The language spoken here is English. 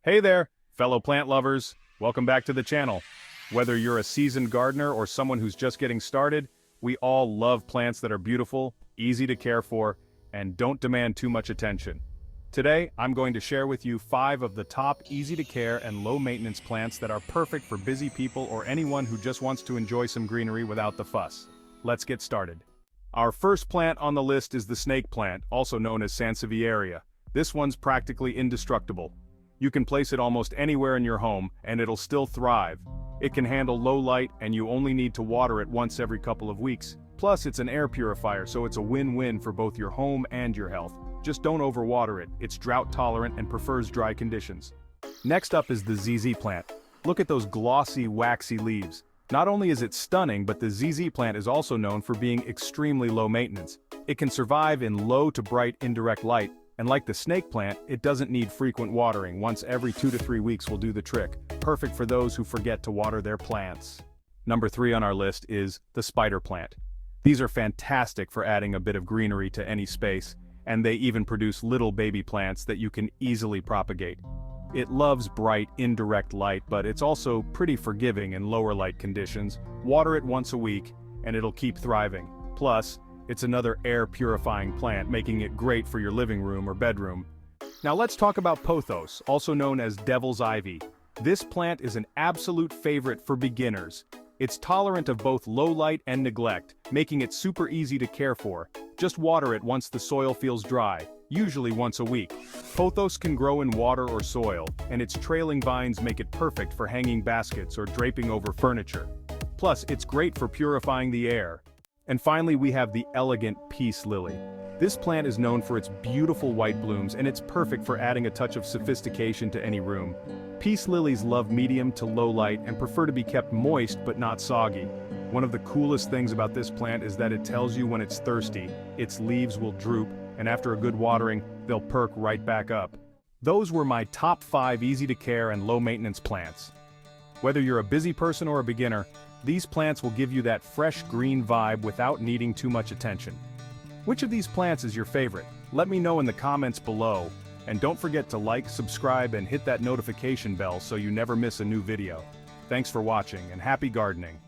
Hey there, fellow plant lovers. Welcome back to the channel. Whether you're a seasoned gardener or someone who's just getting started, we all love plants that are beautiful, easy to care for, and don't demand too much attention. Today, I'm going to share with you 5 of the top easy-to-care and low-maintenance plants that are perfect for busy people or anyone who just wants to enjoy some greenery without the fuss. Let's get started. Our first plant on the list is the snake plant, also known as Sansevieria. This one's practically indestructible. You can place it almost anywhere in your home, and it'll still thrive. It can handle low light, and you only need to water it once every couple of weeks. Plus, it's an air purifier, so it's a win-win for both your home and your health. Just don't overwater it. It's drought-tolerant and prefers dry conditions. Next up is the ZZ plant. Look at those glossy, waxy leaves. Not only is it stunning, but the ZZ plant is also known for being extremely low maintenance. It can survive in low to bright indirect light, and like the snake plant, it doesn't need frequent watering. Once every 2 to 3 weeks will do the trick. Perfect for those who forget to water their plants. Number 3 on our list is the spider plant. These are fantastic for adding a bit of greenery to any space, and they even produce little baby plants that you can easily propagate. It loves bright, indirect light, but it's also pretty forgiving in lower light conditions. Water it once a week, and it'll keep thriving. Plus, it's another air-purifying plant, making it great for your living room or bedroom. Now let's talk about pothos, also known as devil's ivy. This plant is an absolute favorite for beginners. It's tolerant of both low light and neglect, making it super easy to care for. Just water it once the soil feels dry, usually once a week. Pothos can grow in water or soil, and its trailing vines make it perfect for hanging baskets or draping over furniture. Plus, it's great for purifying the air. And finally, we have the elegant Peace Lily. This plant is known for its beautiful white blooms, and it's perfect for adding a touch of sophistication to any room. Peace lilies love medium to low light and prefer to be kept moist but not soggy. One of the coolest things about this plant is that it tells you when it's thirsty. Its leaves will droop, and after a good watering, they'll perk right back up. Those were my top 5 easy-to-care and low-maintenance plants. Whether you're a busy person or a beginner, these plants will give you that fresh green vibe without needing too much attention. Which of these plants is your favorite? Let me know in the comments below. And don't forget to like, subscribe, and hit that notification bell so you never miss a new video. Thanks for watching, and happy gardening!